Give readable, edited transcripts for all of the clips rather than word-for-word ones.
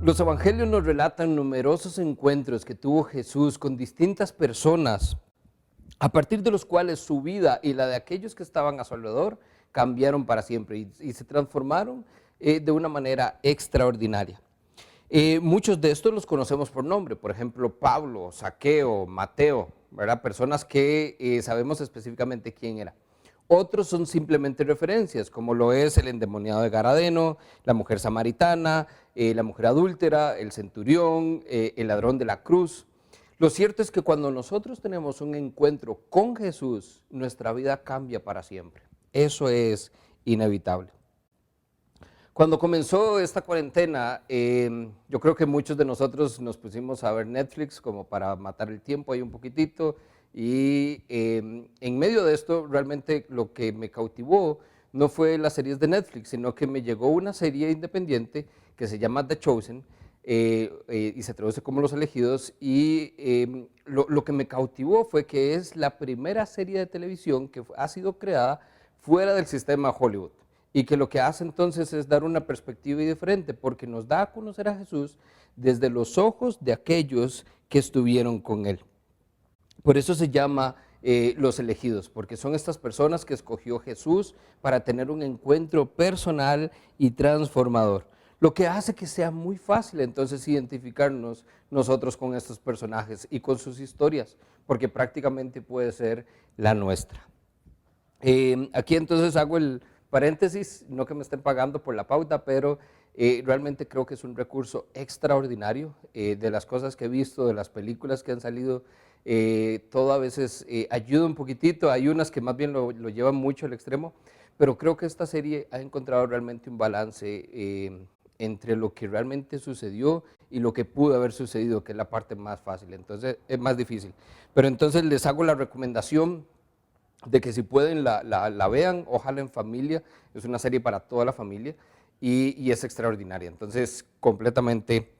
Los evangelios nos relatan numerosos encuentros que tuvo Jesús con distintas personas, a partir de los cuales su vida y la de aquellos que estaban a su alrededor cambiaron para siempre y se transformaron de una manera extraordinaria. Muchos de estos los conocemos por nombre, por ejemplo, Pablo, Zaqueo, Mateo, ¿verdad? Personas que sabemos específicamente quién era. Otros son simplemente referencias, como lo es el endemoniado de Garadeno, la mujer samaritana, la mujer adúltera, el centurión, el ladrón de la cruz. Lo cierto es que cuando nosotros tenemos un encuentro con Jesús, nuestra vida cambia para siempre. Eso es inevitable. Cuando comenzó esta cuarentena, yo creo que muchos de nosotros nos pusimos a ver Netflix como para matar el tiempo ahí un poquitito, y en medio de esto realmente lo que me cautivó no fue las series de Netflix, sino que me llegó una serie independiente que se llama The Chosen, y se traduce como Los Elegidos, y lo que me cautivó fue que es la primera serie de televisión que ha sido creada fuera del sistema Hollywood, y que lo que hace entonces es dar una perspectiva diferente, porque nos da a conocer a Jesús desde los ojos de aquellos que estuvieron con Él. Por eso se llama Los Elegidos, porque son estas personas que escogió Jesús para tener un encuentro personal y transformador. Lo que hace que sea muy fácil entonces identificarnos nosotros con estos personajes y con sus historias, porque prácticamente puede ser la nuestra. Aquí entonces hago el paréntesis, no que me estén pagando por la pauta, pero realmente creo que es un recurso extraordinario. De las cosas que he visto, de las películas que han salido, todo a veces ayuda un poquitito, hay unas que más bien lo llevan mucho al extremo, pero creo que esta serie ha encontrado realmente un balance entre lo que realmente sucedió y lo que pudo haber sucedido, que es la parte más fácil, entonces es más difícil. Pero entonces les hago la recomendación de que si pueden la vean, ojalá en familia, es una serie para toda la familia y es extraordinaria, entonces completamente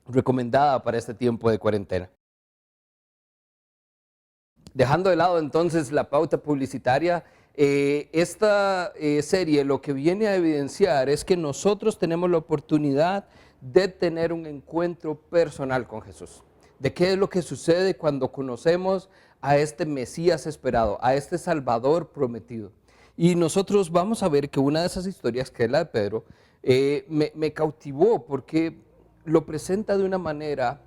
recomendada para este tiempo de cuarentena. Dejando de lado entonces la pauta publicitaria, esta serie lo que viene a evidenciar es que nosotros tenemos la oportunidad de tener un encuentro personal con Jesús. De qué es lo que sucede cuando conocemos a este Mesías esperado, a este Salvador prometido. Y nosotros vamos a ver que una de esas historias, que es la de Pedro, me cautivó porque lo presenta de una manera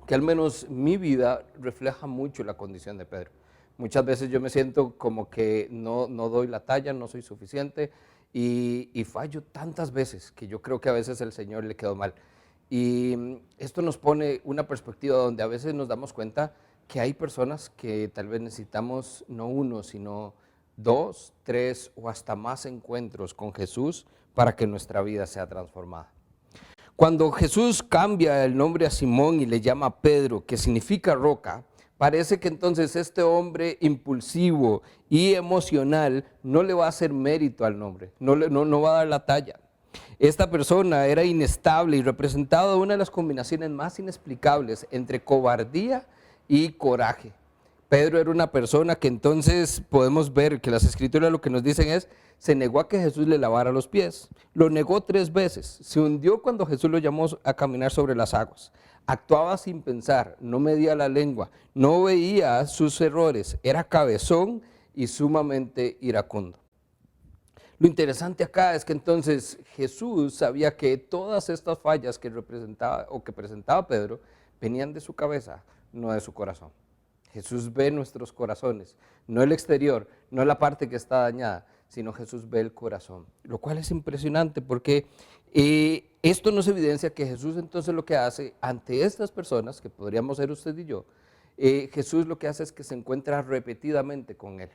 que al menos mi vida refleja mucho la condición de Pedro. Muchas veces yo me siento como que no doy la talla, no soy suficiente y fallo tantas veces que yo creo que a veces el Señor le quedó mal. Y esto nos pone una perspectiva donde a veces nos damos cuenta que hay personas que tal vez necesitamos no uno, sino 2, 3 o hasta más encuentros con Jesús para que nuestra vida sea transformada. Cuando Jesús cambia el nombre a Simón y le llama Pedro, que significa roca, parece que entonces este hombre impulsivo y emocional no le va a hacer mérito al nombre, no va a dar la talla. Esta persona era inestable y representaba una de las combinaciones más inexplicables entre cobardía y coraje. Pedro era una persona que entonces podemos ver que las escrituras lo que nos dicen es, se negó a que Jesús le lavara los pies, lo negó 3 veces, se hundió cuando Jesús lo llamó a caminar sobre las aguas, actuaba sin pensar, no medía la lengua, no veía sus errores, era cabezón y sumamente iracundo. Lo interesante acá es que entonces Jesús sabía que todas estas fallas que representaba o que presentaba Pedro venían de su cabeza, no de su corazón. Jesús ve nuestros corazones, no el exterior, no la parte que está dañada, sino Jesús ve el corazón, lo cual es impresionante porque esto nos evidencia que Jesús entonces lo que hace ante estas personas, que podríamos ser usted y yo, Jesús lo que hace es que se encuentra repetidamente con él.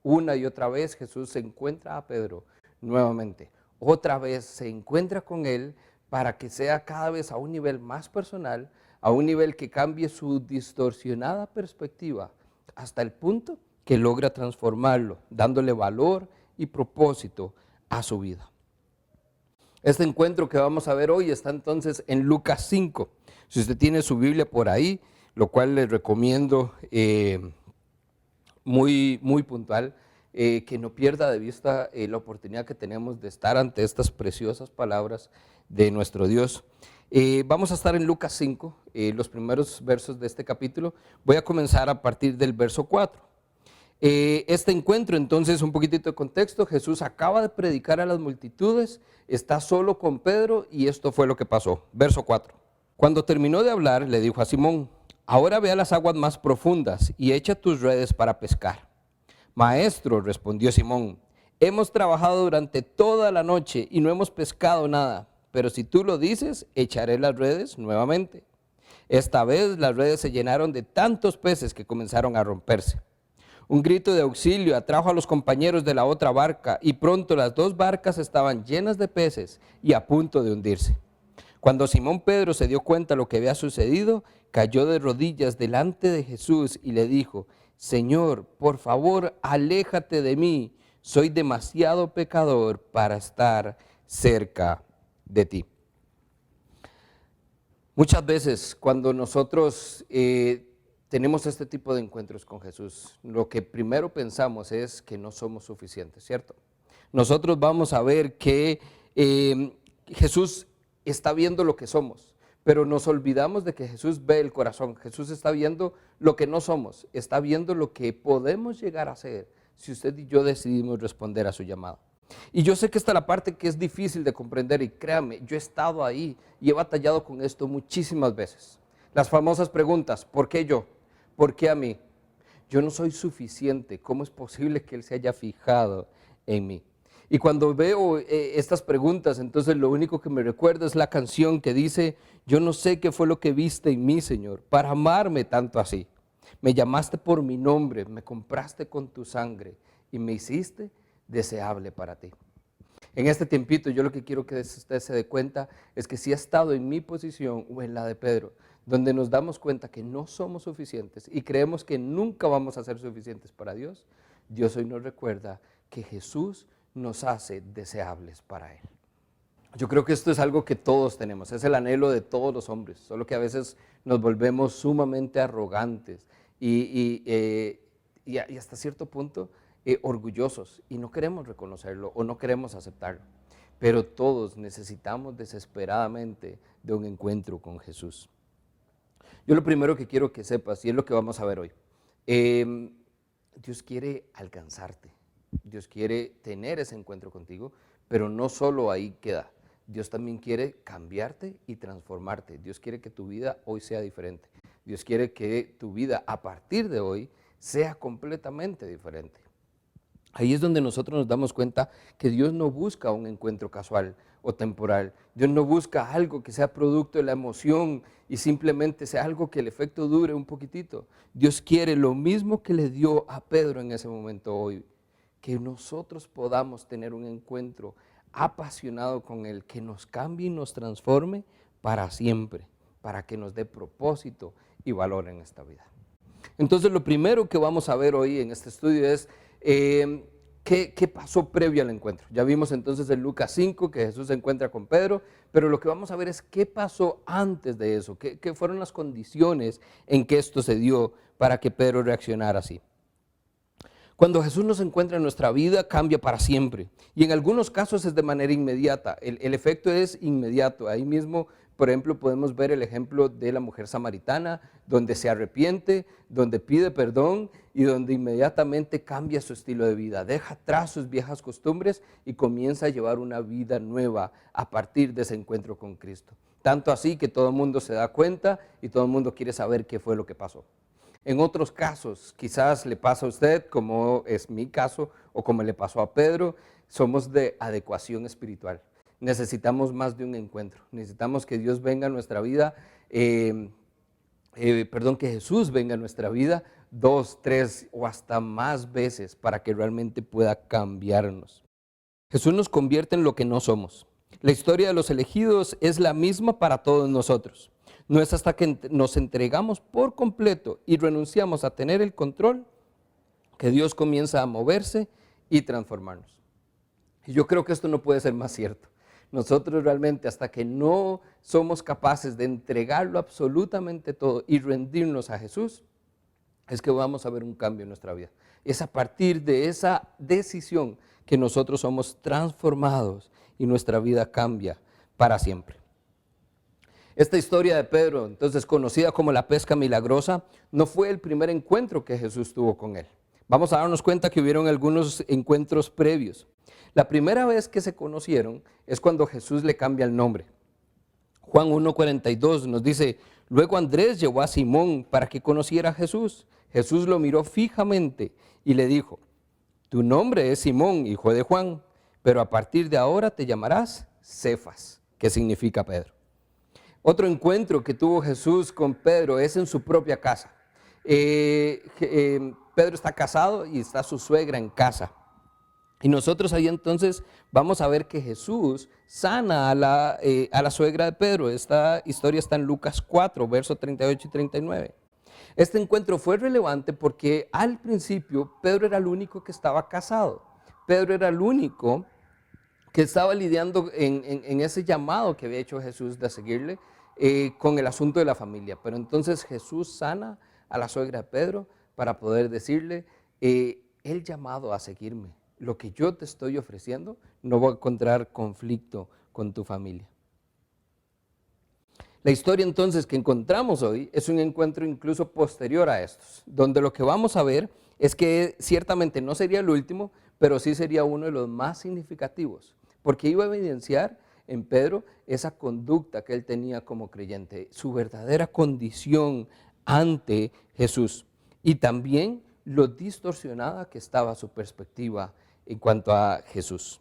Una y otra vez Jesús se encuentra a Pedro nuevamente, otra vez se encuentra con él para que sea cada vez a un nivel más personal, a un nivel que cambie su distorsionada perspectiva hasta el punto que logra transformarlo, dándole valor y propósito a su vida. Este encuentro que vamos a ver hoy está entonces en Lucas 5. Si usted tiene su Biblia por ahí, lo cual les recomiendo muy puntual, que no pierda de vista la oportunidad que tenemos de estar ante estas preciosas palabras de nuestro Dios. Vamos a estar en Lucas 5, los primeros versos de este capítulo. Voy a comenzar a partir del verso 4. Este encuentro, entonces, un poquitito de contexto. Jesús acaba de predicar a las multitudes, está solo con Pedro y esto fue lo que pasó. Verso 4. Cuando terminó de hablar, le dijo a Simón: ahora ve a las aguas más profundas y echa tus redes para pescar. Maestro, respondió Simón, hemos trabajado durante toda la noche y no hemos pescado nada, pero si tú lo dices, echaré las redes nuevamente. Esta vez las redes se llenaron de tantos peces que comenzaron a romperse. Un grito de auxilio atrajo a los compañeros de la otra barca y pronto las dos barcas estaban llenas de peces y a punto de hundirse. Cuando Simón Pedro se dio cuenta de lo que había sucedido, cayó de rodillas delante de Jesús y le dijo: Señor, por favor, aléjate de mí, soy demasiado pecador para estar cerca de ti. Muchas veces cuando nosotros tenemos este tipo de encuentros con Jesús, lo que primero pensamos es que no somos suficientes, ¿cierto? Nosotros vamos a ver que Jesús está viendo lo que somos, pero nos olvidamos de que Jesús ve el corazón. Jesús está viendo lo que no somos, está viendo lo que podemos llegar a ser si usted y yo decidimos responder a su llamado. Y yo sé que esta es la parte que es difícil de comprender y créame, yo he estado ahí y he batallado con esto muchísimas veces. Las famosas preguntas: ¿por qué yo? ¿Por qué a mí? Yo no soy suficiente, ¿cómo es posible que Él se haya fijado en mí? Y cuando veo estas preguntas, entonces lo único que me recuerda es la canción que dice: yo no sé qué fue lo que viste en mí, Señor, para amarme tanto así. Me llamaste por mi nombre, me compraste con tu sangre y me hiciste deseable para ti. En este tiempito yo lo que quiero que usted se dé cuenta es que si ha estado en mi posición o en la de Pedro, donde nos damos cuenta que no somos suficientes y creemos que nunca vamos a ser suficientes para Dios, Dios hoy nos recuerda que Jesús nos hace deseables para Él. Yo creo que esto es algo que todos tenemos, es el anhelo de todos los hombres, solo que a veces nos volvemos sumamente arrogantes y hasta cierto punto orgullosos y no queremos reconocerlo o no queremos aceptarlo. Pero todos necesitamos desesperadamente de un encuentro con Jesús. Yo lo primero que quiero que sepas, y es lo que vamos a ver hoy, Dios quiere alcanzarte, Dios quiere tener ese encuentro contigo, pero no solo ahí queda. Dios también quiere cambiarte y transformarte. Dios quiere que tu vida hoy sea diferente. Dios quiere que tu vida a partir de hoy sea completamente diferente. Ahí es donde nosotros nos damos cuenta que Dios no busca un encuentro casual o temporal. Dios no busca algo que sea producto de la emoción y simplemente sea algo que el efecto dure un poquitito. Dios quiere lo mismo que le dio a Pedro en ese momento hoy, que nosotros podamos tener un encuentro apasionado con Él, que nos cambie y nos transforme para siempre, para que nos dé propósito y valor en esta vida. Entonces lo primero que vamos a ver hoy en este estudio es ¿qué pasó previo al encuentro? Ya vimos entonces en Lucas 5 que Jesús se encuentra con Pedro, pero lo que vamos a ver es qué pasó antes de eso, qué fueron las condiciones en que esto se dio para que Pedro reaccionara así. Cuando Jesús nos encuentra en nuestra vida, cambia para siempre. Y en algunos casos es de manera inmediata. El efecto es inmediato. Ahí mismo, por ejemplo, podemos ver el ejemplo de la mujer samaritana, donde se arrepiente, donde pide perdón y donde inmediatamente cambia su estilo de vida. Deja atrás sus viejas costumbres y comienza a llevar una vida nueva a partir de ese encuentro con Cristo. Tanto así que todo el mundo se da cuenta y todo el mundo quiere saber qué fue lo que pasó. En otros casos, quizás le pasa a usted, como es mi caso, o como le pasó a Pedro, somos de adecuación espiritual. Necesitamos más de un encuentro. Necesitamos que Dios venga a nuestra vida, que Jesús venga a nuestra vida 2, 3 o hasta más veces para que realmente pueda cambiarnos. Jesús nos convierte en lo que no somos. La historia de los elegidos es la misma para todos nosotros. No es hasta que nos entregamos por completo y renunciamos a tener el control que Dios comienza a moverse y transformarnos. Y yo creo que esto no puede ser más cierto. Nosotros realmente hasta que no somos capaces de entregarlo absolutamente todo y rendirnos a Jesús, es que vamos a ver un cambio en nuestra vida. Es a partir de esa decisión que nosotros somos transformados y nuestra vida cambia para siempre. Esta historia de Pedro, entonces conocida como la pesca milagrosa, no fue el primer encuentro que Jesús tuvo con él. Vamos a darnos cuenta que hubieron algunos encuentros previos. La primera vez que se conocieron es cuando Jesús le cambia el nombre. Juan 1:42 nos dice: luego Andrés llevó a Simón para que conociera a Jesús. Jesús lo miró fijamente y le dijo: tu nombre es Simón, hijo de Juan, pero a partir de ahora te llamarás Cefas, que significa Pedro. Otro encuentro que tuvo Jesús con Pedro es en su propia casa. Pedro está casado y está su suegra en casa. Y nosotros ahí entonces vamos a ver que Jesús sana a la suegra de Pedro. Esta historia está en Lucas 4, versos 38 y 39. Este encuentro fue relevante porque al principio Pedro era el único que estaba casado. Pedro era el único que estaba lidiando en ese llamado que había hecho Jesús de seguirle con el asunto de la familia. Pero entonces Jesús sana a la suegra de Pedro para poder decirle: el llamado a seguirme, lo que yo te estoy ofreciendo, no va a encontrar conflicto con tu familia. La historia entonces que encontramos hoy es un encuentro incluso posterior a estos, donde lo que vamos a ver es que ciertamente no sería el último, pero sí sería uno de los más significativos, porque iba a evidenciar en Pedro esa conducta que él tenía como creyente, su verdadera condición ante Jesús, y también lo distorsionada que estaba su perspectiva en cuanto a Jesús.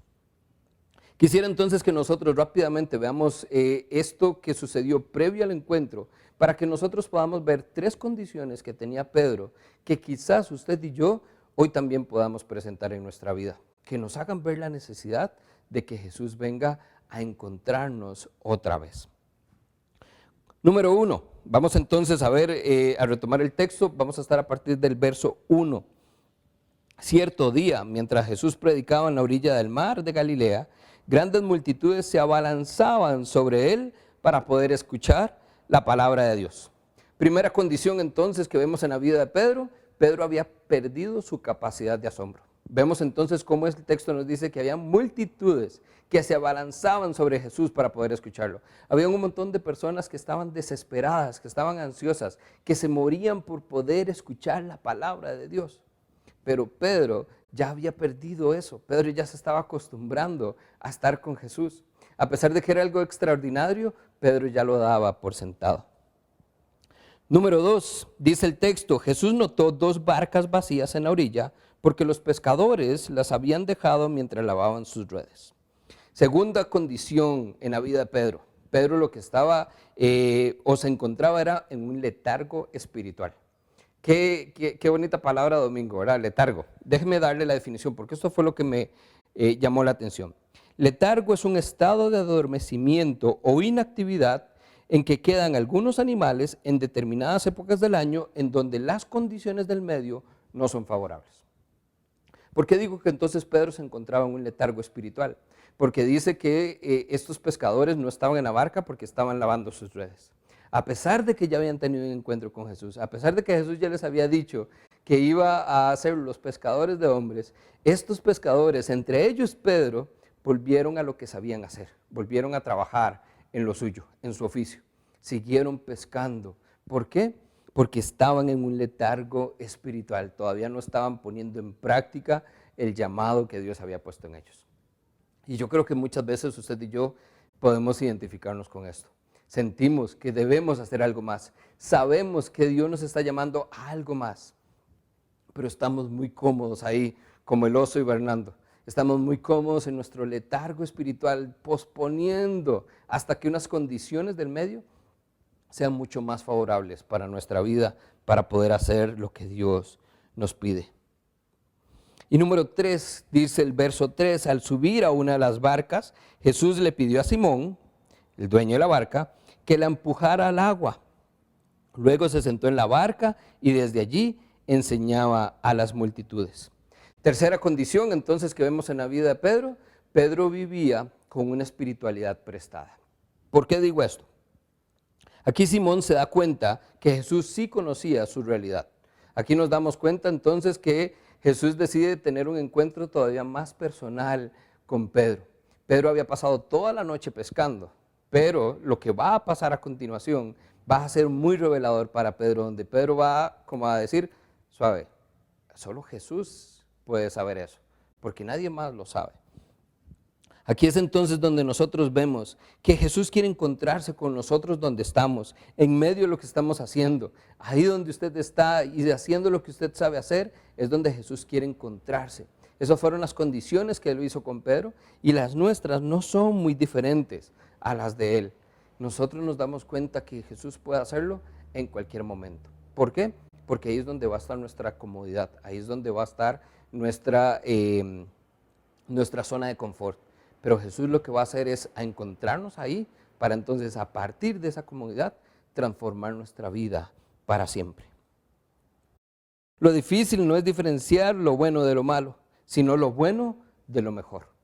Quisiera entonces que nosotros rápidamente veamos esto que sucedió previo al encuentro, para que nosotros podamos ver tres condiciones que tenía Pedro, que quizás usted y yo hoy también podamos presentar en nuestra vida, que nos hagan ver la necesidad de que Jesús venga a encontrarnos otra vez. Número 1, vamos entonces a ver, a retomar el texto, vamos a estar a partir del verso 1. Cierto día, mientras Jesús predicaba en la orilla del mar de Galilea, grandes multitudes se abalanzaban sobre él para poder escuchar la palabra de Dios. Primera condición entonces que vemos en la vida de Pedro: Pedro había perdido su capacidad de asombro. Vemos entonces cómo este texto nos dice que había multitudes que se abalanzaban sobre Jesús para poder escucharlo. Había un montón de personas que estaban desesperadas, que estaban ansiosas, que se morían por poder escuchar la palabra de Dios. Pero Pedro ya había perdido eso. Pedro ya se estaba acostumbrando a estar con Jesús. A pesar de que era algo extraordinario, Pedro ya lo daba por sentado. Número 2, dice el texto: Jesús notó 2 barcas vacías en la orilla, porque los pescadores las habían dejado mientras lavaban sus redes. Segunda condición en la vida de Pedro. Pedro lo que estaba o se encontraba era en un letargo espiritual. Qué bonita palabra, Domingo, ¿verdad? Letargo. Déjeme darle la definición, porque esto fue lo que me llamó la atención. Letargo es un estado de adormecimiento o inactividad en que quedan algunos animales en determinadas épocas del año en donde las condiciones del medio no son favorables. ¿Por qué digo que entonces Pedro se encontraba en un letargo espiritual? Porque dice que estos pescadores no estaban en la barca porque estaban lavando sus redes. A pesar de que ya habían tenido un encuentro con Jesús, a pesar de que Jesús ya les había dicho que iba a ser los pescadores de hombres, estos pescadores, entre ellos Pedro, volvieron a lo que sabían hacer, volvieron a trabajar en lo suyo, en su oficio, siguieron pescando. ¿Por qué? Porque estaban en un letargo espiritual, todavía no estaban poniendo en práctica el llamado que Dios había puesto en ellos. Y yo creo que muchas veces usted y yo podemos identificarnos con esto. Sentimos que debemos hacer algo más, sabemos que Dios nos está llamando a algo más, pero estamos muy cómodos ahí, como el oso hibernando. Estamos muy cómodos en nuestro letargo espiritual, posponiendo hasta que unas condiciones del medio sean mucho más favorables para nuestra vida, para poder hacer lo que Dios nos pide. Y número 3, dice el verso 3, al subir a una de las barcas, Jesús le pidió a Simón, el dueño de la barca, que la empujara al agua. Luego se sentó en la barca y desde allí enseñaba a las multitudes. Tercera condición entonces que vemos en la vida de Pedro: Pedro vivía con una espiritualidad prestada. ¿Por qué digo esto? Aquí Simón se da cuenta que Jesús sí conocía su realidad. Aquí nos damos cuenta entonces que Jesús decide tener un encuentro todavía más personal con Pedro. Pedro había pasado toda la noche pescando. Pero lo que va a pasar a continuación va a ser muy revelador para Pedro, donde Pedro va como a decir, suave, solo Jesús puede saber eso, porque nadie más lo sabe. Aquí es entonces donde nosotros vemos que Jesús quiere encontrarse con nosotros donde estamos, en medio de lo que estamos haciendo. Ahí donde usted está y haciendo lo que usted sabe hacer, es donde Jesús quiere encontrarse. Esas fueron las condiciones que Él hizo con Pedro y las nuestras no son muy diferentes a las de Él. Nosotros nos damos cuenta que Jesús puede hacerlo en cualquier momento. ¿Por qué? Porque ahí es donde va a estar nuestra comodidad, ahí es donde va a estar nuestra zona de confort. Pero Jesús lo que va a hacer es a encontrarnos ahí para entonces a partir de esa comodidad transformar nuestra vida para siempre. Lo difícil no es diferenciar lo bueno de lo malo, sino lo bueno de lo mejor.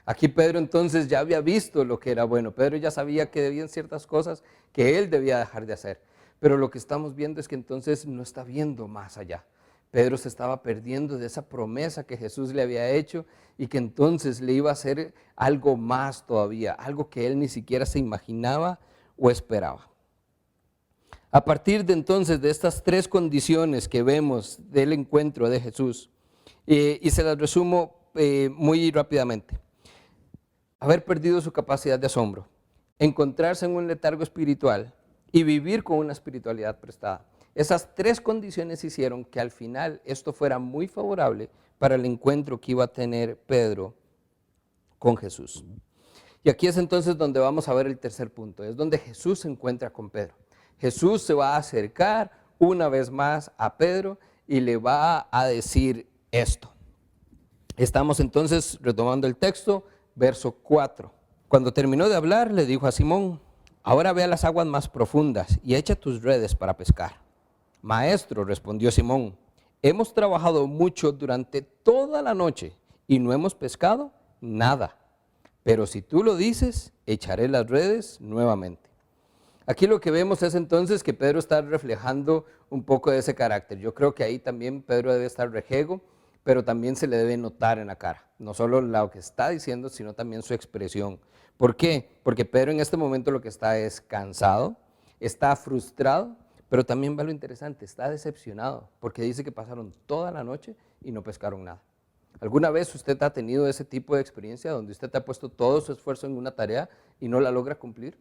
Aquí Pedro entonces ya había visto lo que era bueno. Pedro ya sabía que debían ciertas cosas que él debía dejar de hacer. Pero lo que estamos viendo es que entonces no está viendo más allá. Pedro se estaba perdiendo de esa promesa que Jesús le había hecho y que entonces le iba a hacer algo más todavía, algo que él ni siquiera se imaginaba o esperaba. A partir de entonces de estas tres condiciones que vemos del encuentro de Jesús, y se las resumo muy rápidamente. Haber perdido su capacidad de asombro, encontrarse en un letargo espiritual y vivir con una espiritualidad prestada. Esas tres condiciones hicieron que al final esto fuera muy favorable para el encuentro que iba a tener Pedro con Jesús. Y aquí es entonces donde vamos a ver el tercer punto, es donde Jesús se encuentra con Pedro. Jesús se va a acercar una vez más a Pedro y le va a decir esto. Estamos entonces retomando el texto, verso 4. Cuando terminó de hablar, le dijo a Simón, ahora ve a las aguas más profundas y echa tus redes para pescar. Maestro, respondió Simón, hemos trabajado mucho durante toda la noche y no hemos pescado nada. Pero si tú lo dices, echaré las redes nuevamente. Aquí lo que vemos es entonces que Pedro está reflejando un poco de ese carácter. Yo creo que ahí también Pedro debe estar rejego, pero también se le debe notar en la cara. No solo lo que está diciendo, sino también su expresión. ¿Por qué? Porque Pedro en este momento lo que está es cansado, está frustrado, pero también va lo interesante, está decepcionado, porque dice que pasaron toda la noche y no pescaron nada. ¿Alguna vez usted ha tenido ese tipo de experiencia donde usted ha puesto todo su esfuerzo en una tarea y no la logra cumplir?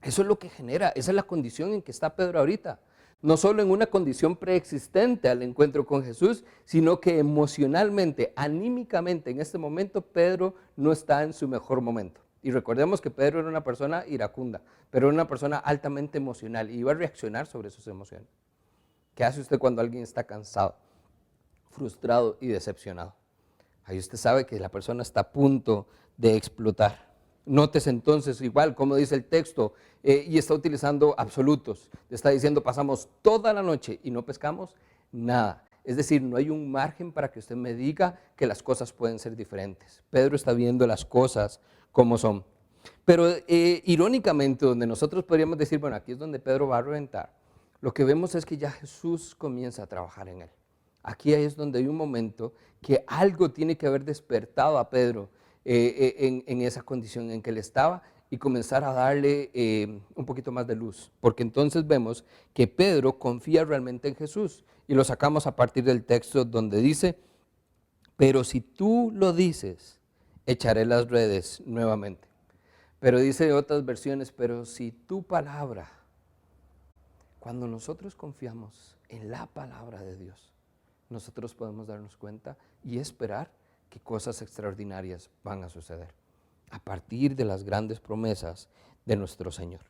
Eso es lo que genera, esa es la condición en que está Pedro ahorita. No solo en una condición preexistente al encuentro con Jesús, sino que emocionalmente, anímicamente, en este momento Pedro no está en su mejor momento. Y recordemos que Pedro era una persona iracunda, pero era una persona altamente emocional y iba a reaccionar sobre sus emociones. ¿Qué hace usted cuando alguien está cansado, frustrado y decepcionado? Ahí usted sabe que la persona está a punto de explotar. Nótese entonces, igual como dice el texto, y está utilizando absolutos. Está diciendo, pasamos toda la noche y no pescamos nada. Es decir, no hay un margen para que usted me diga que las cosas pueden ser diferentes. Pedro está viendo las cosas como son. Pero irónicamente, donde nosotros podríamos decir, bueno, aquí es donde Pedro va a reventar, lo que vemos es que ya Jesús comienza a trabajar en él. Aquí es donde hay un momento que algo tiene que haber despertado a Pedro en esa condición en que él estaba y comenzar a darle un poquito más de luz. Porque entonces vemos que Pedro confía realmente en Jesús y lo sacamos a partir del texto donde dice, pero si tú lo dices, echaré las redes nuevamente. Pero dice otras versiones, pero si tu palabra, cuando nosotros confiamos en la palabra de Dios, nosotros podemos darnos cuenta y esperar que cosas extraordinarias van a suceder a partir de las grandes promesas de nuestro Señor.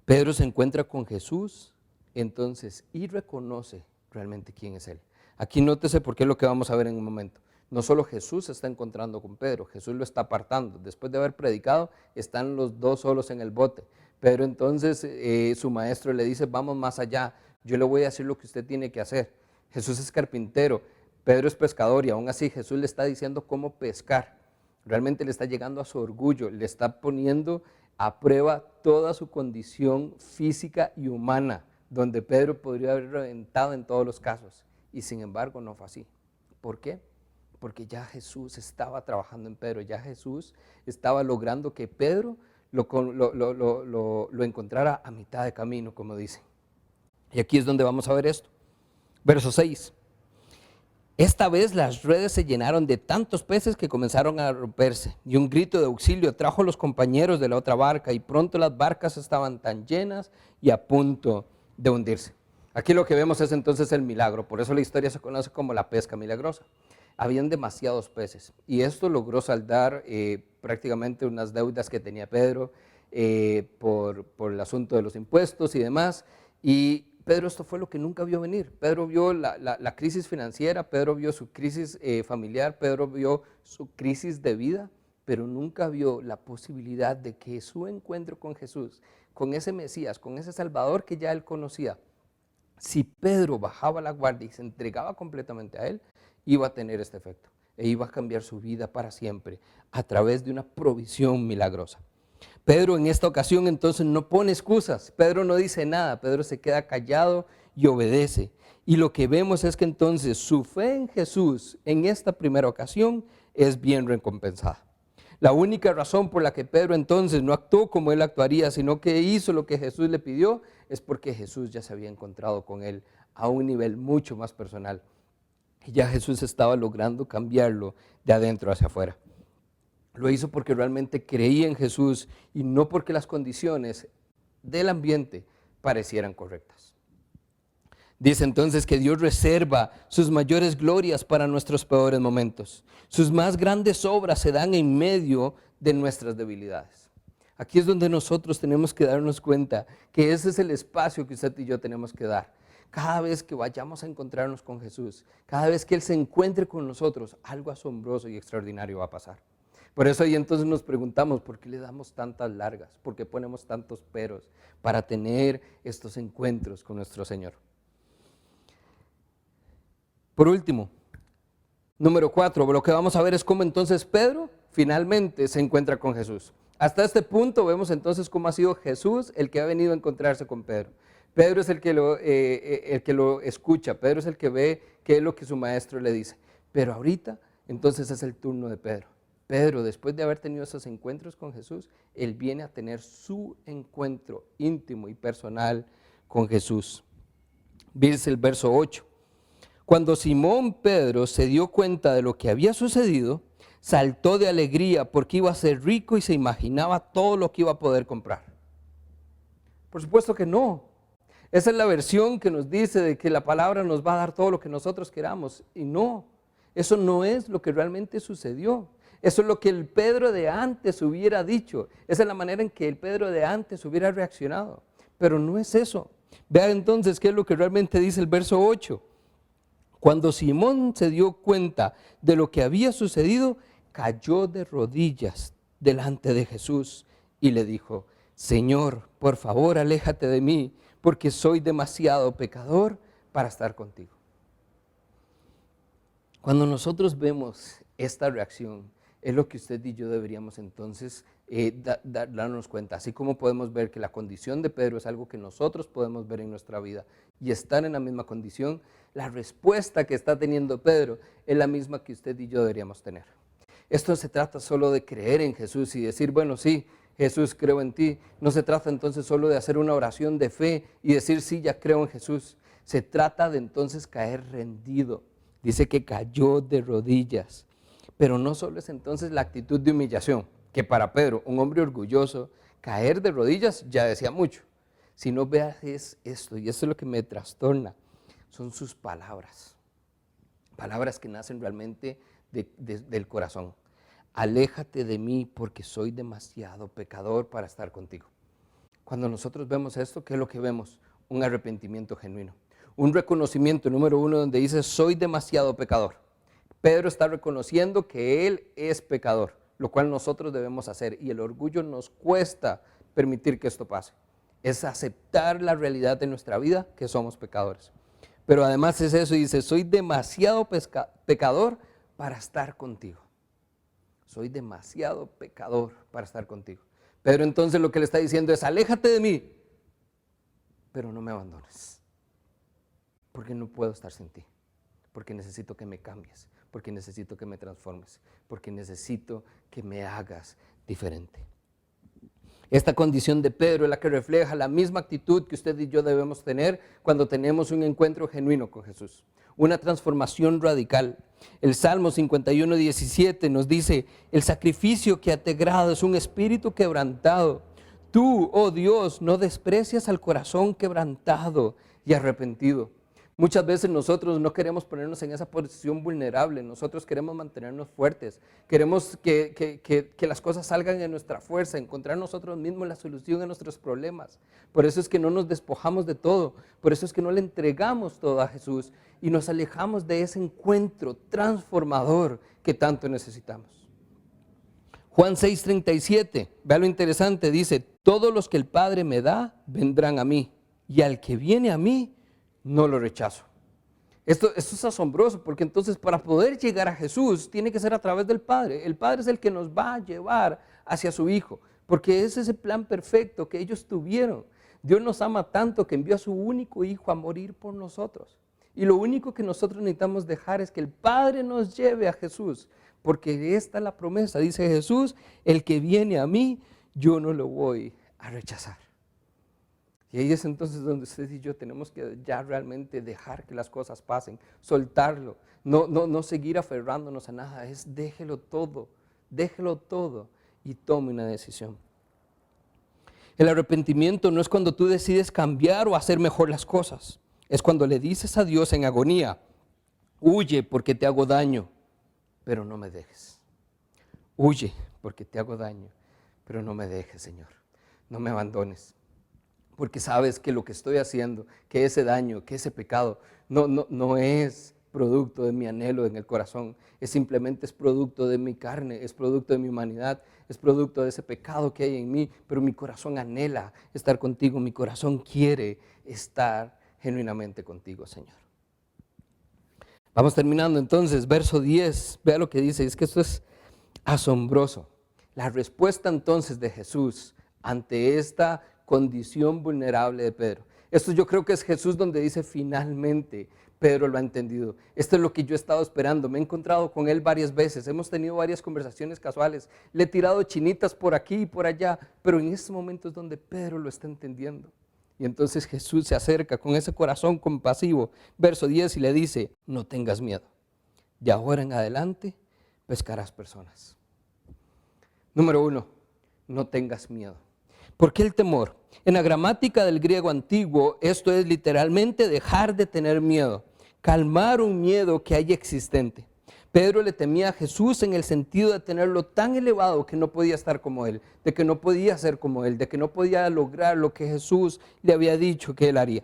Pedro se encuentra con Jesús entonces y reconoce realmente quién es Él. Aquí nótese porque es lo que vamos a ver en un momento. No solo Jesús se está encontrando con Pedro, Jesús lo está apartando. Después de haber predicado, están los dos solos en el bote. Pedro entonces, su maestro le dice, vamos más allá, yo le voy a decir lo que usted tiene que hacer. Jesús es carpintero, Pedro es pescador y aún así Jesús le está diciendo cómo pescar. Realmente le está llegando a su orgullo, le está poniendo a prueba toda su condición física y humana, donde Pedro podría haber reventado en todos los casos. Y sin embargo no fue así. ¿Por qué? porque ya Jesús estaba trabajando en Pedro, ya Jesús estaba logrando que Pedro lo encontrara a mitad de camino, como dicen. Y aquí es donde vamos a ver esto. Verso 6. Esta vez las redes se llenaron de tantos peces que comenzaron a romperse, y un grito de auxilio trajo a los compañeros de la otra barca, y pronto las barcas estaban tan llenas y a punto de hundirse. Aquí lo que vemos es entonces el milagro, por eso la historia se conoce como la pesca milagrosa. Habían demasiados peces, y esto logró saldar prácticamente unas deudas que tenía Pedro por el asunto de los impuestos y demás, y Pedro esto fue lo que nunca vio venir. Pedro vio la crisis financiera, Pedro vio su crisis familiar, Pedro vio su crisis de vida, pero nunca vio la posibilidad de que su encuentro con Jesús, con ese Mesías, con ese Salvador que ya él conocía, si Pedro bajaba la guardia y se entregaba completamente a él, iba a tener este efecto e iba a cambiar su vida para siempre a través de una provisión milagrosa. Pedro en esta ocasión entonces no pone excusas, Pedro no dice nada, Pedro se queda callado y obedece. Y lo que vemos es que entonces su fe en Jesús en esta primera ocasión es bien recompensada. La única razón por la que Pedro entonces no actuó como él actuaría, sino que hizo lo que Jesús le pidió, es porque Jesús ya se había encontrado con él a un nivel mucho más personal. Y ya Jesús estaba logrando cambiarlo de adentro hacia afuera. Lo hizo porque realmente creía en Jesús y no porque las condiciones del ambiente parecieran correctas. Dice entonces que Dios reserva sus mayores glorias para nuestros peores momentos. Sus más grandes obras se dan en medio de nuestras debilidades. Aquí es donde nosotros tenemos que darnos cuenta que ese es el espacio que usted y yo tenemos que dar. Cada vez que vayamos a encontrarnos con Jesús, cada vez que Él se encuentre con nosotros, algo asombroso y extraordinario va a pasar. Por eso ahí entonces nos preguntamos, ¿por qué le damos tantas largas? ¿Por qué ponemos tantos peros para tener estos encuentros con nuestro Señor? Por último, número 4, lo que vamos a ver es cómo entonces Pedro finalmente se encuentra con Jesús. Hasta este punto vemos entonces cómo ha sido Jesús el que ha venido a encontrarse con Pedro. Pedro es el que lo escucha, Pedro es el que ve qué es lo que su maestro le dice. Pero ahorita entonces es el turno de Pedro. Pedro, después de haber tenido esos encuentros con Jesús, él viene a tener su encuentro íntimo y personal con Jesús. Dice el verso 8. Cuando Simón Pedro se dio cuenta de lo que había sucedido, saltó de alegría porque iba a ser rico y se imaginaba todo lo que iba a poder comprar. Por supuesto que no. Esa es la versión que nos dice de que la palabra nos va a dar todo lo que nosotros queramos. Y no, eso no es lo que realmente sucedió. Eso es lo que el Pedro de antes hubiera dicho. Esa es la manera en que el Pedro de antes hubiera reaccionado. Pero no es eso. Vea entonces qué es lo que realmente dice el verso 8. Cuando Simón se dio cuenta de lo que había sucedido, cayó de rodillas delante de Jesús y le dijo: Señor, por favor, aléjate de mí, porque soy demasiado pecador para estar contigo. Cuando nosotros vemos esta reacción, es lo que usted y yo deberíamos entonces darnos cuenta. Así como podemos ver que la condición de Pedro es algo que nosotros podemos ver en nuestra vida y estar en la misma condición, la respuesta que está teniendo Pedro es la misma que usted y yo deberíamos tener. Esto no se trata solo de creer en Jesús y decir, bueno, sí, Jesús, creo en ti. No se trata entonces solo de hacer una oración de fe y decir, sí, ya creo en Jesús. Se trata de entonces caer rendido. Dice que cayó de rodillas. Pero no solo es entonces la actitud de humillación, que para Pedro, un hombre orgulloso, caer de rodillas ya decía mucho. Si no veas es esto, y esto es lo que me trastorna, son sus palabras. Palabras que nacen realmente del corazón. Aléjate de mí porque soy demasiado pecador para estar contigo. Cuando nosotros vemos esto, ¿qué es lo que vemos? Un arrepentimiento genuino. Un reconocimiento, número 1, donde dice, soy demasiado pecador. Pedro está reconociendo que él es pecador, lo cual nosotros debemos hacer, y el orgullo nos cuesta permitir que esto pase. Es aceptar la realidad de nuestra vida, que somos pecadores. Pero además es eso, dice, soy demasiado pecador para estar contigo. Soy demasiado pecador para estar contigo. Pedro entonces lo que le está diciendo es, aléjate de mí, pero no me abandones, porque no puedo estar sin ti. porque necesito que me cambies, porque necesito que me transformes, porque necesito que me hagas diferente. Esta condición de Pedro es la que refleja la misma actitud que usted y yo debemos tener cuando tenemos un encuentro genuino con Jesús. Una transformación radical. El Salmo 51:17 nos dice: el sacrificio que te agrada es un espíritu quebrantado. Tú, oh Dios, no desprecias al corazón quebrantado y arrepentido. Muchas veces nosotros no queremos ponernos en esa posición vulnerable, nosotros queremos mantenernos fuertes, queremos que las cosas salgan en nuestra fuerza, encontrar nosotros mismos la solución a nuestros problemas. Por eso es que no nos despojamos de todo, por eso es que no le entregamos todo a Jesús y nos alejamos de ese encuentro transformador que tanto necesitamos. Juan 6:37, vea lo interesante, dice: todos los que el Padre me da, vendrán a mí, y al que viene a mí, no lo rechazo. Esto es asombroso, porque entonces para poder llegar a Jesús tiene que ser a través del Padre. El Padre es el que nos va a llevar hacia su Hijo, porque ese es el plan perfecto que ellos tuvieron. Dios nos ama tanto que envió a su único Hijo a morir por nosotros. Y lo único que nosotros necesitamos dejar es que el Padre nos lleve a Jesús, porque esta es la promesa. Dice Jesús: el que viene a mí, yo no lo voy a rechazar. Y ahí es entonces donde usted y yo tenemos que ya realmente dejar que las cosas pasen, soltarlo, no seguir aferrándonos a nada, es déjelo todo y tome una decisión. El arrepentimiento no es cuando tú decides cambiar o hacer mejor las cosas, es cuando le dices a Dios en agonía: huye porque te hago daño, pero no me dejes. Huye porque te hago daño, pero no me dejes, Señor, no me abandones. Porque sabes que lo que estoy haciendo, que ese daño, que ese pecado, no es producto de mi anhelo en el corazón, simplemente es producto de mi carne, es producto de mi humanidad, es producto de ese pecado que hay en mí, pero mi corazón anhela estar contigo, mi corazón quiere estar genuinamente contigo, Señor. Vamos terminando entonces, verso 10, vea lo que dice, es que esto es asombroso. La respuesta entonces de Jesús ante esta condición vulnerable de Pedro. Esto yo creo que es Jesús donde dice: finalmente Pedro lo ha entendido. Esto es lo que yo he estado esperando. Me he encontrado con él varias veces. Hemos tenido varias conversaciones casuales. Le he tirado chinitas por aquí y por allá. Pero en este momento es donde Pedro lo está entendiendo. Y entonces Jesús se acerca con ese corazón compasivo. Verso 10 y le dice: no tengas miedo. De ahora en adelante pescarás personas. Número 1, no tengas miedo. ¿Por qué el temor? En la gramática del griego antiguo, esto es literalmente dejar de tener miedo, calmar un miedo que hay existente. Pedro le temía a Jesús en el sentido de tenerlo tan elevado que no podía estar como él, de que no podía ser como él, de que no podía lograr lo que Jesús le había dicho que él haría.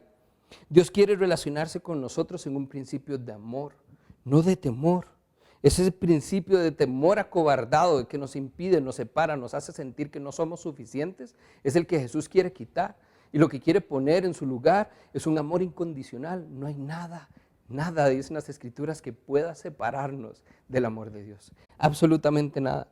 Dios quiere relacionarse con nosotros en un principio de amor, no de temor. Ese principio de temor acobardado que nos impide, nos separa, nos hace sentir que no somos suficientes, es el que Jesús quiere quitar. Y lo que quiere poner en su lugar es un amor incondicional. No hay nada, dicen las Escrituras, que pueda separarnos del amor de Dios. Absolutamente nada.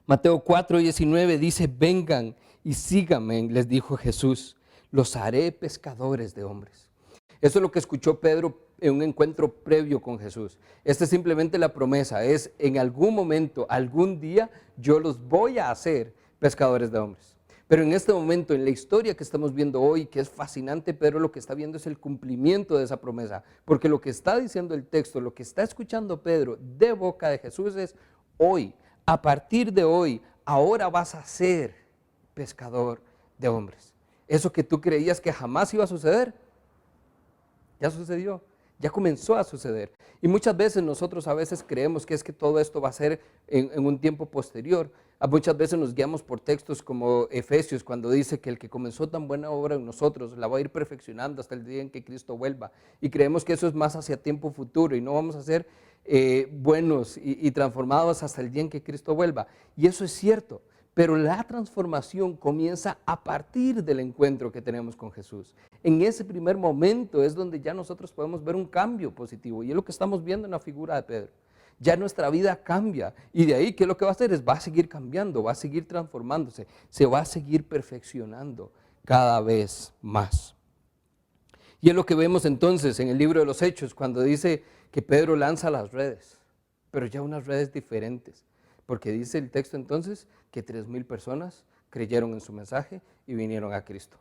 Mateo 4:19 dice: vengan y síganme, les dijo Jesús, los haré pescadores de hombres. Eso es lo que escuchó Pedro en un encuentro previo con Jesús. Esta es simplemente la promesa, es: en algún momento, algún día, yo los voy a hacer pescadores de hombres. Pero en este momento, en la historia que estamos viendo hoy, que es fascinante, Pedro lo que está viendo es el cumplimiento de esa promesa. Porque lo que está diciendo el texto, lo que está escuchando Pedro de boca de Jesús es: hoy, a partir de hoy, ahora vas a ser pescador de hombres. Eso que tú creías que jamás iba a suceder, ya sucedió, ya comenzó a suceder. Y muchas veces nosotros a veces creemos que es que todo esto va a ser en un tiempo posterior. Muchas veces nos guiamos por textos como Efesios, cuando dice que el que comenzó tan buena obra en nosotros la va a ir perfeccionando hasta el día en que Cristo vuelva. Y creemos que eso es más hacia tiempo futuro y no vamos a ser buenos y transformados hasta el día en que Cristo vuelva. Y eso es cierto. Pero la transformación comienza a partir del encuentro que tenemos con Jesús. En ese primer momento es donde ya nosotros podemos ver un cambio positivo. Y es lo que estamos viendo en la figura de Pedro. Ya nuestra vida cambia. Y de ahí, ¿qué es lo que va a hacer? Va a seguir cambiando, va a seguir transformándose, se va a seguir perfeccionando cada vez más. Y es lo que vemos entonces en el libro de los Hechos, cuando dice que Pedro lanza las redes, pero ya unas redes diferentes, porque dice el texto entonces que 3,000 personas creyeron en su mensaje y vinieron a Cristo.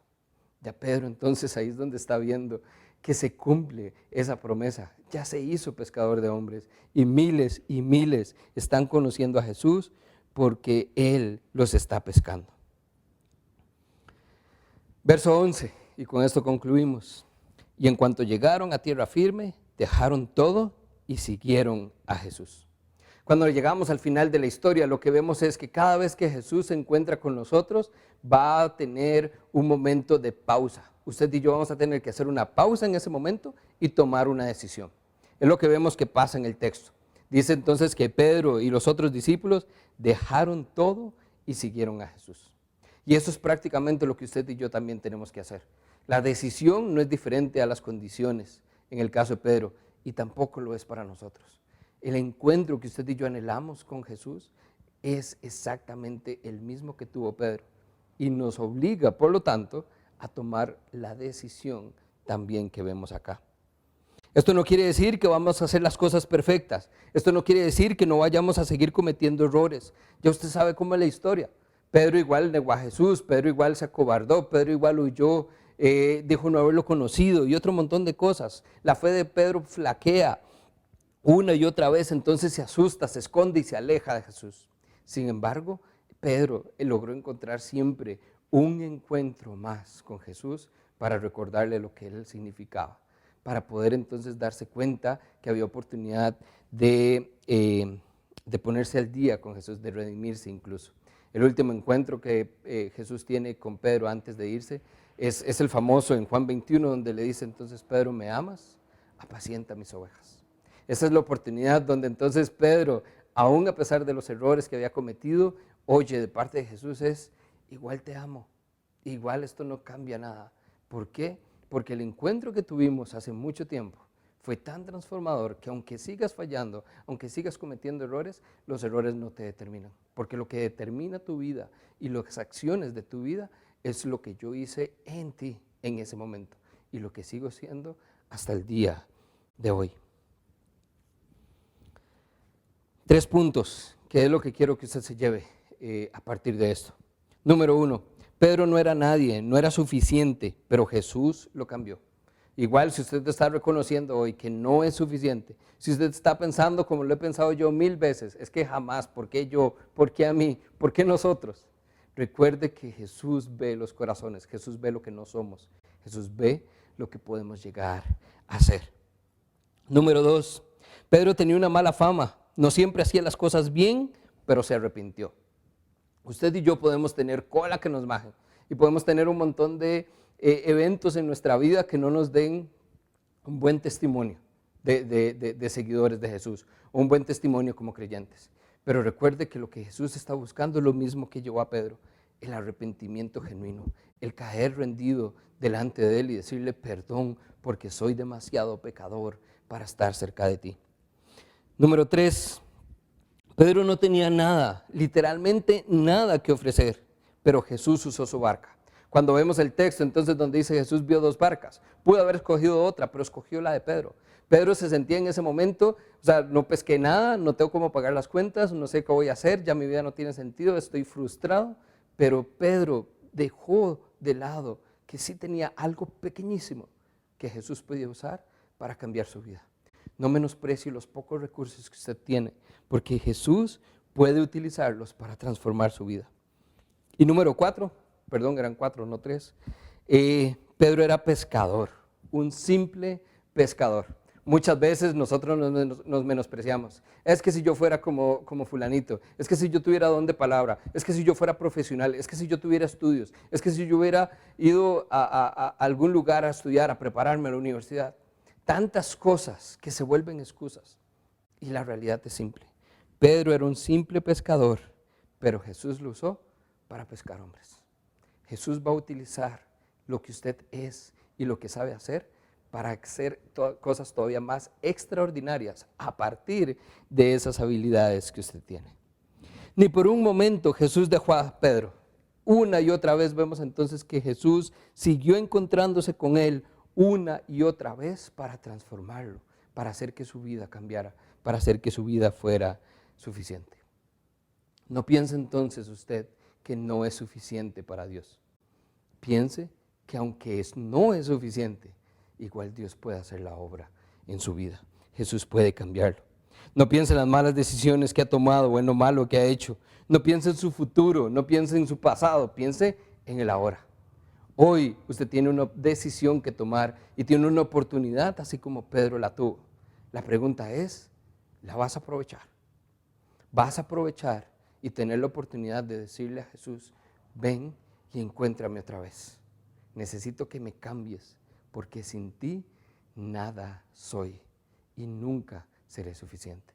Ya Pedro entonces ahí es donde está viendo que se cumple esa promesa, ya se hizo pescador de hombres y miles están conociendo a Jesús porque Él los está pescando. Verso 11, y con esto concluimos. Y en cuanto llegaron a tierra firme, dejaron todo y siguieron a Jesús. Cuando llegamos al final de la historia, lo que vemos es que cada vez que Jesús se encuentra con nosotros, va a tener un momento de pausa. Usted y yo vamos a tener que hacer una pausa en ese momento y tomar una decisión. Es lo que vemos que pasa en el texto. Dice entonces que Pedro y los otros discípulos dejaron todo y siguieron a Jesús. Y eso es prácticamente lo que usted y yo también tenemos que hacer. La decisión no es diferente a las condiciones, en el caso de Pedro, y tampoco lo es para nosotros. El encuentro que usted y yo anhelamos con Jesús es exactamente el mismo que tuvo Pedro y nos obliga, por lo tanto, a tomar la decisión también que vemos acá. Esto no quiere decir que vamos a hacer las cosas perfectas. Esto no quiere decir que no vayamos a seguir cometiendo errores. Ya usted sabe cómo es la historia. Pedro igual negó a Jesús, Pedro igual se acobardó, Pedro igual huyó, dijo no haberlo conocido y otro montón de cosas. La fe de Pedro flaquea una y otra vez, entonces se asusta, se esconde y se aleja de Jesús. Sin embargo, Pedro logró encontrar siempre un encuentro más con Jesús para recordarle lo que él significaba, para poder entonces darse cuenta que había oportunidad de ponerse al día con Jesús, de redimirse incluso. El último encuentro que Jesús tiene con Pedro antes de irse es el famoso en Juan 21, donde le dice entonces, Pedro, ¿me amas? Apacienta mis ovejas. Esa es la oportunidad donde entonces Pedro, aún a pesar de los errores que había cometido, oye de parte de Jesús es, igual te amo, igual esto no cambia nada. ¿Por qué? Porque el encuentro que tuvimos hace mucho tiempo fue tan transformador que aunque sigas fallando, aunque sigas cometiendo errores, los errores no te determinan. Porque lo que determina tu vida y las acciones de tu vida es lo que yo hice en ti en ese momento y lo que sigo siendo hasta el día de hoy. 3 puntos, que es lo que quiero que usted se lleve a partir de esto. Número 1, Pedro no era nadie, no era suficiente, pero Jesús lo cambió. Igual si usted está reconociendo hoy que no es suficiente, si usted está pensando como lo he pensado yo 1000 veces, es que jamás, ¿por qué yo? ¿Por qué a mí? ¿Por qué nosotros? Recuerde que Jesús ve los corazones, Jesús ve lo que no somos, Jesús ve lo que podemos llegar a ser. Número 2, Pedro tenía una mala fama, no siempre hacía las cosas bien, pero se arrepintió. Usted y yo podemos tener cola que nos maje y podemos tener un montón de eventos en nuestra vida que no nos den un buen testimonio de seguidores de Jesús, o un buen testimonio como creyentes. Pero recuerde que lo que Jesús está buscando es lo mismo que llevó a Pedro, el arrepentimiento genuino, el caer rendido delante de Él y decirle perdón porque soy demasiado pecador para estar cerca de ti. Número 3, Pedro no tenía nada, literalmente nada que ofrecer, pero Jesús usó su barca. Cuando vemos el texto entonces donde dice Jesús vio 2 barcas, pudo haber escogido otra, pero escogió la de Pedro. Pedro se sentía en ese momento, o sea, no pesqué nada, no tengo cómo pagar las cuentas, no sé qué voy a hacer, ya mi vida no tiene sentido, estoy frustrado, pero Pedro dejó de lado que sí tenía algo pequeñísimo que Jesús podía usar para cambiar su vida. No menosprecie los pocos recursos que usted tiene, porque Jesús puede utilizarlos para transformar su vida. Y número 4, perdón, eran 4, no 3, Pedro era pescador, un simple pescador. Muchas veces nosotros nos menospreciamos. Es que si yo fuera como fulanito, es que si yo tuviera don de palabra, es que si yo fuera profesional, es que si yo tuviera estudios, es que si yo hubiera ido a algún lugar a estudiar, a prepararme a la universidad. Tantas cosas que se vuelven excusas y la realidad es simple. Pedro era un simple pescador, pero Jesús lo usó para pescar hombres. Jesús va a utilizar lo que usted es y lo que sabe hacer para hacer cosas todavía más extraordinarias a partir de esas habilidades que usted tiene. Ni por un momento Jesús dejó a Pedro. Una y otra vez vemos entonces que Jesús siguió encontrándose con él una y otra vez para transformarlo, para hacer que su vida cambiara, para hacer que su vida fuera suficiente. No piense entonces usted que no es suficiente para Dios. Piense que aunque no es suficiente, igual Dios puede hacer la obra en su vida. Jesús puede cambiarlo. No piense en las malas decisiones que ha tomado o en lo malo que ha hecho. No piense en su futuro, no piense en su pasado, piense en el ahora. Hoy usted tiene una decisión que tomar y tiene una oportunidad así como Pedro la tuvo. La pregunta es, ¿la vas a aprovechar? ¿Vas a aprovechar y tener la oportunidad de decirle a Jesús, ven y encuéntrame otra vez? Necesito que me cambies porque sin ti nada soy y nunca seré suficiente.